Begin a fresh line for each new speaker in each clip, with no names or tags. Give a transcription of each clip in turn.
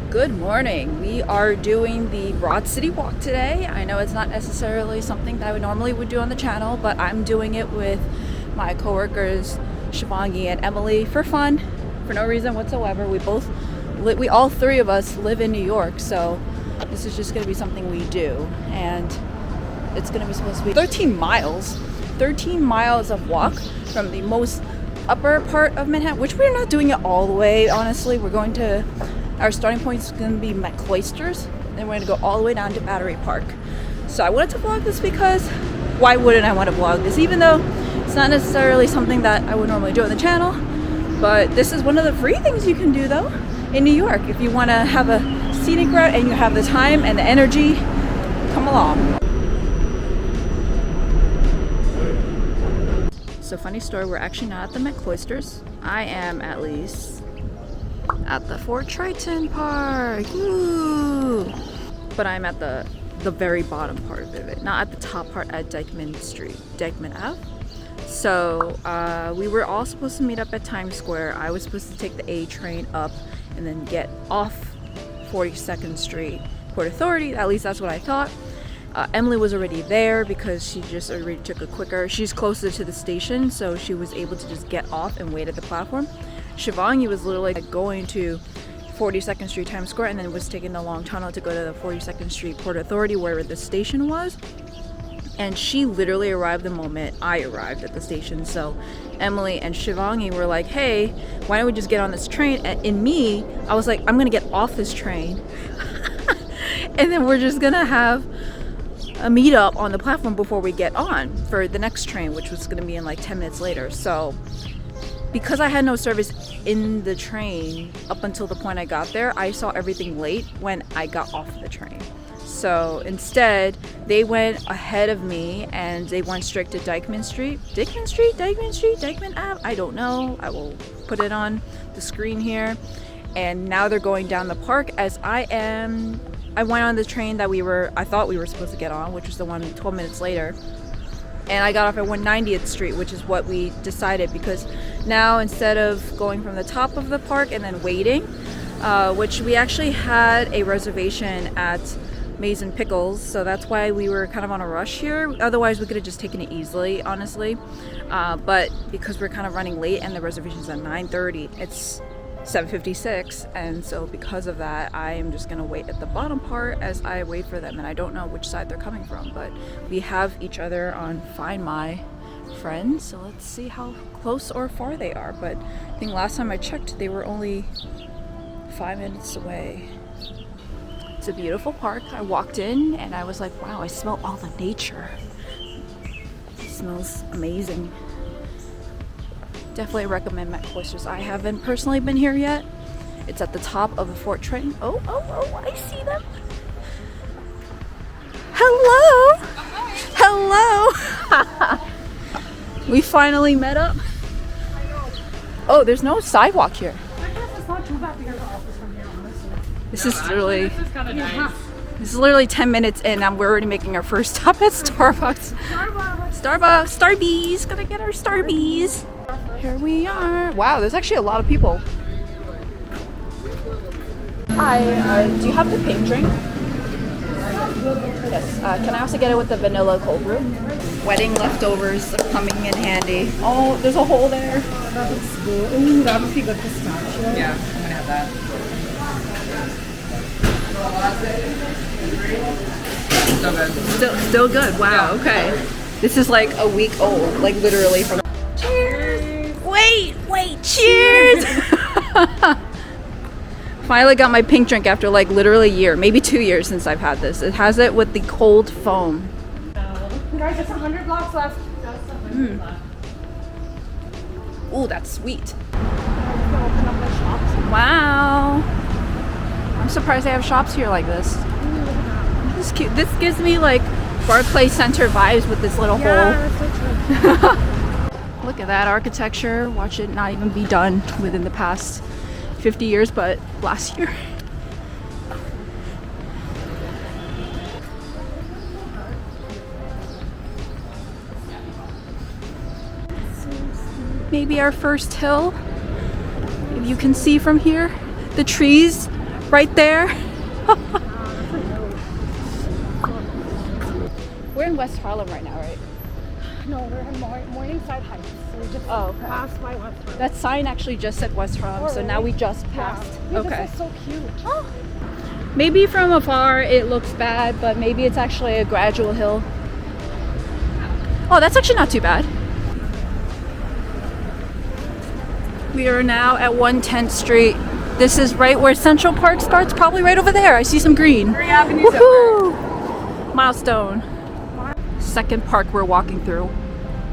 Good morning. We are doing the Broad City Walk today. I know it's not necessarily something that I would do on the channel, but I'm doing it with my coworkers Shivangi and Emily for fun, for no reason whatsoever. We all three of us live in New York, so this is just going to be something we do, and it's going to be supposed to be 13 miles of walk from the most upper part of Manhattan, which we're not doing it all the way, honestly. Our starting point is going to be McCloisters, and we're going to go all the way down to Battery Park. So I wanted to vlog this because why wouldn't I want to vlog this, even though it's not necessarily something that I would normally do on the channel. But this is one of the free things you can do though in New York. If you want to have a scenic route and you have the time and the energy, come along. So funny story, we're actually not at the McCloisters. I am at least at the Fort Triton Park. Woo! But I'm at the very bottom part of it, not at the top part at Dyckman Ave. So we were all supposed to meet up at Times Square. I was supposed to take the A train up and then get off 42nd Street, Port Authority. At least that's what I thought. Emily was already there because she just already took a quicker. She's closer to the station, so she was able to just get off and wait at the platform. Shivangi was literally going to 42nd Street, Times Square, and then was taking the long tunnel to go to the 42nd Street Port Authority where the station was. And she literally arrived the moment I arrived at the station. So Emily and Shivangi were like, hey, why don't we just get on this train? And in me, I was like, I'm gonna get off this train and then we're just gonna have a meetup on the platform before we get on for the next train, which was gonna be in like 10 minutes later. So because I had no service in the train up until the point I got there, I saw everything late when I got off the train. So instead, they went ahead of me and they went straight to Dyckman Ave. I don't know. I will put it on the screen here. And now they're going down the park as I went on the train that I thought we were supposed to get on, which was the one 12 minutes later. And I got off at 190th Street, which is what we decided, because now instead of going from the top of the park and then waiting, which we actually had a reservation at Maze and Pickles, so that's why we were kind of on a rush here. Otherwise, we could have just taken it easily, honestly. But because we're kind of running late and the reservation's at 9:30, it's 7:56, and so because of that, I am just gonna wait at the bottom part as I wait for them. And I don't know which side they're coming from, but we have each other on Find My Friends, so let's see how close or far they are. But I think last time I checked, they were only 5 minutes away. It's a beautiful park. I walked in and I was like, wow, I smell all the nature. It smells amazing. Definitely recommend McCloisters. I haven't personally been here yet. It's at the top of the Fort Triton. Oh, I see them. Hello. Hello. We finally met up. Oh, there's no sidewalk here.
I guess it's not too bad to get the office from here, honestly.
This is literally,
This is kind of nice.
this is literally 10 minutes in and we're already making our first stop at Starbucks. Starbies. Gotta get our Starbies. Here we are. Wow, there's actually a lot of people. Hi, do you have the pink drink? Yes. Can I also get it with the vanilla cold brew? Wedding leftovers are coming in handy. Oh, there's a hole there.
That looks good. Ooh, that must be good pistachio.
Yeah, I'm gonna have that. So good.
Still good. Wow. Okay. This is like a week old, like literally from. Cheers. Wait. Cheers. Finally got my pink drink after like literally a year, maybe 2 years since I've had this. It has it with the cold foam.
Guys, there's 100 blocks left.
Ooh, that's sweet. Wow. I'm surprised they have shops here like this. This is cute. This gives me like Barclays Center vibes with this little hole. Look at that architecture. Watch it not even be done within the past 50 years, but last year. Maybe our first hill, if you can see from here. The trees right there. We're in West Harlem right now, right?
No, we're in Morningside Heights. So we just
Okay.
passed by West Harlem.
That sign actually just said West Harlem, so now we just passed.
Yeah.
Okay.
This is so cute.
Maybe from afar it looks bad, but maybe it's actually a gradual hill. Oh, that's actually not too bad. We are now at 110th Street. This is right where Central Park starts, probably right over there. I see some green. Woohoo! Milestone. Second park we're walking through.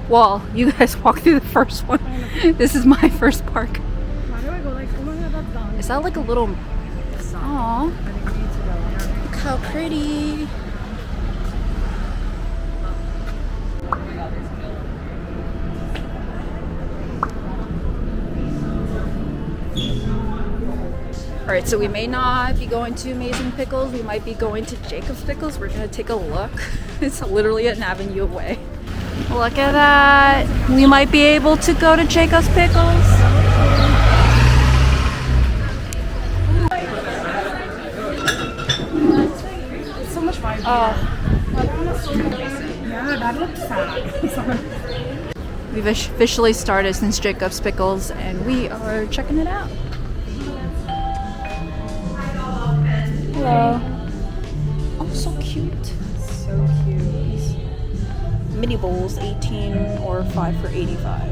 Well, you guys walked through the first one. This is my first park.
Why do I go like, oh my god, that's done.
Is that like a little... Aww. Look how pretty. Alright, so we may not be going to Amazing Pickles. We might be going to Jacob's Pickles. We're gonna take a look. It's literally an avenue away. Look at that. We might be able to go to Jacob's Pickles.
It's so much vibe.
Oh.
Yeah, that looks sad.
We've officially started since Jacob's Pickles and we are checking it out. Hello. Oh, so cute.
So cute.
Mini bowls, 18 or 5 for 85.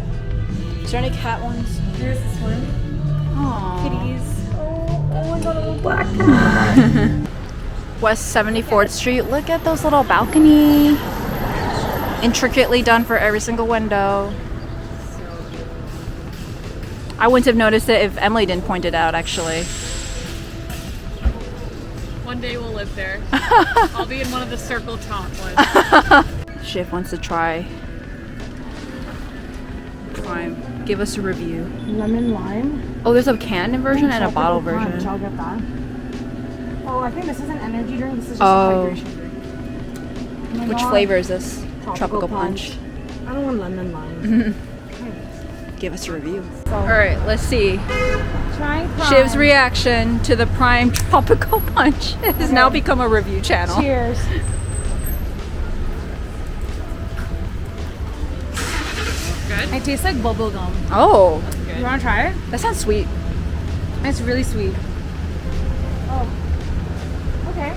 Is there any cat ones?
Here's this one.
Aww.
Kitties. Oh my god, a little black cat.
West 74th Street. Look at those little balcony. Intricately done for every single window. I wouldn't have noticed it if Emily didn't point it out, actually.
One day we'll live there. I'll be in one of the circle top ones.
Shiv wants to try Prime. Give us a review.
Lemon lime.
Oh, there's a canned version and a bottle
Tropical punch,
version.
I'll get that. Oh, I think this is an energy drink. This is just
Oh.
a hydration drink. Oh my
Which
God.
flavor is this? Tropical punch.
I don't want lemon lime.
Give us a review.
So,
All right, let's see.
trying Prime.
Shiv's reaction to the Prime Tropical Punch has now become a review channel.
Cheers.
Good?
It tastes like bubble gum.
Oh,
You want to try it?
that sounds sweet.
It's really sweet. Oh. Okay.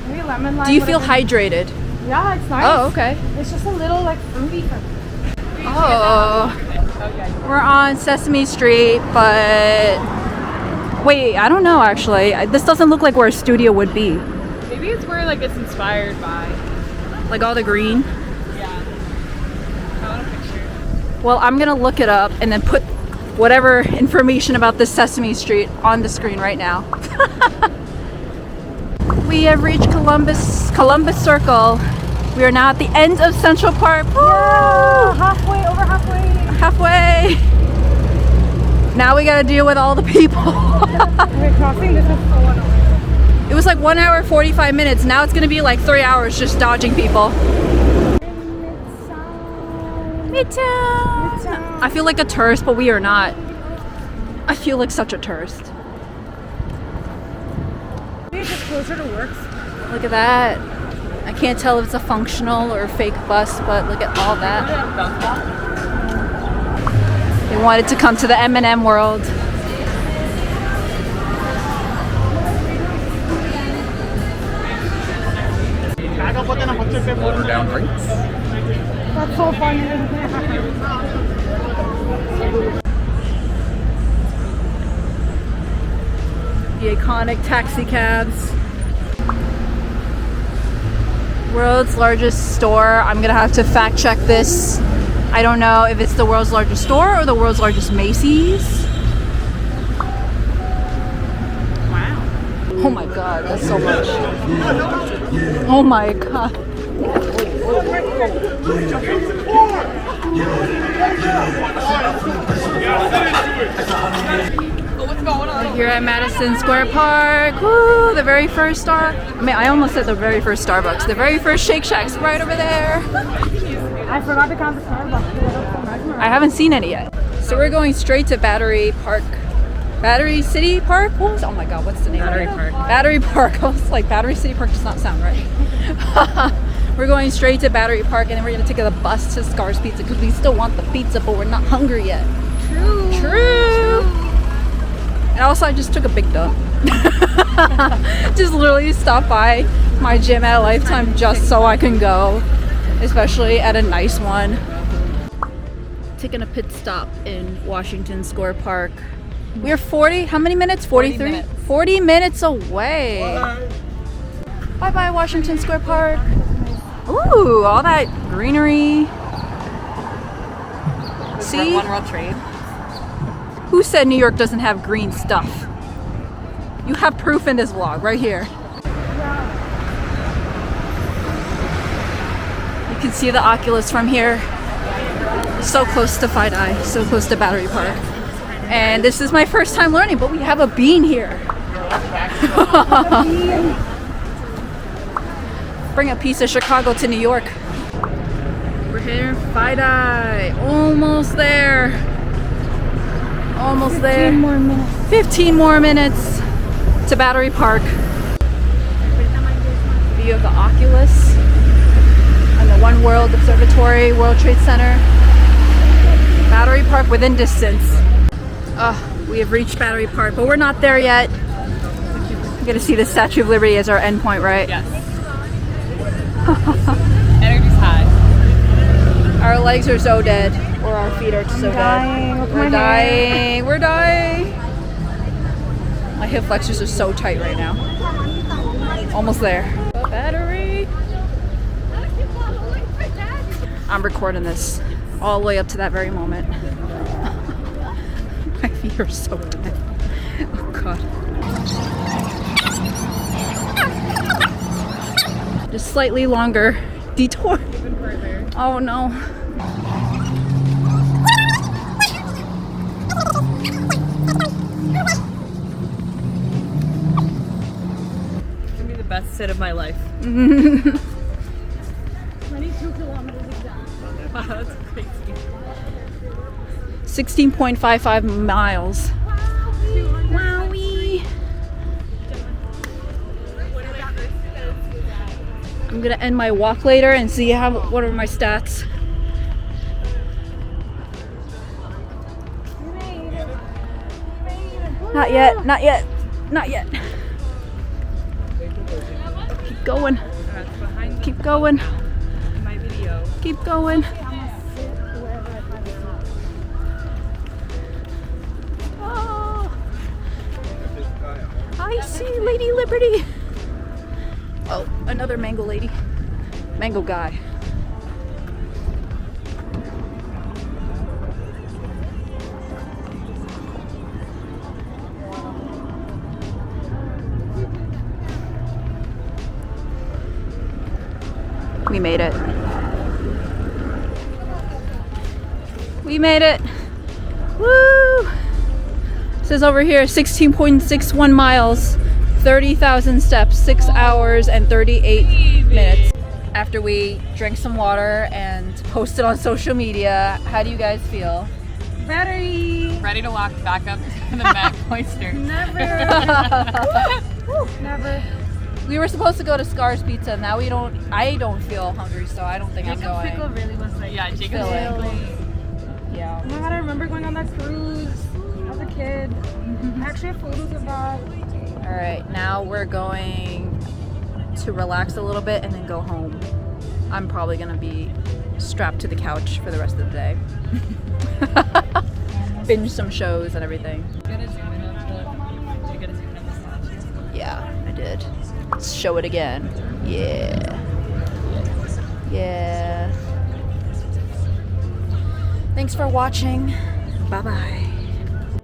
Maybe lemon lime.
Do you feel
whatever.
hydrated?
Yeah, it's nice.
Oh, okay.
It's just a little like fruity for me.
Oh. We're on Sesame Street, but wait, I don't know actually. This doesn't look like where a studio would be.
Maybe it's where like it's inspired by.
Like all the green.
Yeah. I want a picture.
Well, I'm gonna look it up and then put whatever information about this Sesame Street on the screen right now. We have reached Columbus Circle. We are now at the end of Central Park. Woo!
Halfway, over halfway.
Halfway. Now we gotta deal with all the people.
We're crossing this is for 1 hour.
It was like 1 hour 45 minutes. Now it's gonna be like 3 hours just dodging people. Midtown. I feel like a tourist, but we are not. I feel like such a tourist.
Maybe it's just closer to work.
Look at that. I can't tell if it's a functional or a fake bus, but look at all that. They wanted to come to the M&M World.
Water down drinks.
That's so funny.
The iconic taxi cabs. World's largest store. I'm gonna have to fact check this. I don't know if it's the world's largest store or the world's largest Macy's.
Wow.
Oh my god, that's so much. Oh my god.
What's going on?
Here at Madison Square Park. Woo, the very first I almost said the very first Starbucks. The very first Shake Shack's right over there.
I forgot to count the Starbucks.
I haven't seen any yet. So we're going straight to Battery Park Battery City Park? What was, oh my god, what's the name
Battery
of it?
Park.
Battery Park. I was like, Battery City Park does not sound right. We're going straight to Battery Park and then we're gonna take the bus to Scar's Pizza because we still want the pizza, but we're not hungry yet. True. And also, I just took a big dump. Just literally stopped by my gym at Lifetime just so I can go, especially at a nice one. Taking a pit stop in Washington Square Park. We're 40, how many minutes? 43? 40 minutes away. Bye bye, Washington Square Park. Ooh, all that greenery. See?
One World Trade.
Who said New York doesn't have green stuff? You have proof in this vlog right here. You can see the Oculus from here. So close to Fight Eye, so close to Battery Park. And this is my first time learning, but we have a bean here. Bring a piece of Chicago to New York. We're here, Fight Eye. Almost there. Almost there.
15 more minutes.
15 more minutes to Battery Park. View of the Oculus and the One World Observatory, World Trade Center. Battery Park within distance. We have reached Battery Park, but we're not there yet. We're gonna see the Statue of Liberty as our endpoint, right?
Yes. Energy's high.
Our legs are so dead, or our feet are so
dying.
dead.
Look at
We're
my
dying. We're dying. My hip flexors are so tight right now. Almost there. Battery. I'm recording this all the way up to that very moment. My feet are so dead. Oh god. Just slightly longer detour.
Even further.
Oh no.
It's gonna be the best sit of my life.
22 kilometers exactly.
Wow, that's crazy.
16.55 miles. Wowie. I'm gonna end my walk later and see what are my stats. Not yet, not yet, not yet. Keep going,
That's behind
keep going,
my video.
keep going. Oh, I see Lady Liberty. Oh, another mango lady. Mango guy. We made it. We made it. Woo! It says over here 16.61 miles, 30,000 steps, 6 hours and 38 minutes. After we drank some water and posted on social media, how do you guys feel?
Battery.
Ready to walk back up to the Mac Cloister.
Never. Never.
We were supposed to go to Scar's Pizza. Now I don't feel hungry, so I don't think I'm
Jacob's
going.
pickle really was like.
Yeah, Jacob's
Filling.
pickle.
Yeah.
Oh my god, I remember going on that cruise as a kid. I actually have photos of that.
All right, now we're going to relax a little bit and then go home. I'm probably gonna be strapped to the couch for the rest of the day. Binge some shows and everything.
Did you get a zoom in of the statue?
Yeah, I did. Let's show it again. Yeah. Yeah. Thanks for watching. Bye-bye.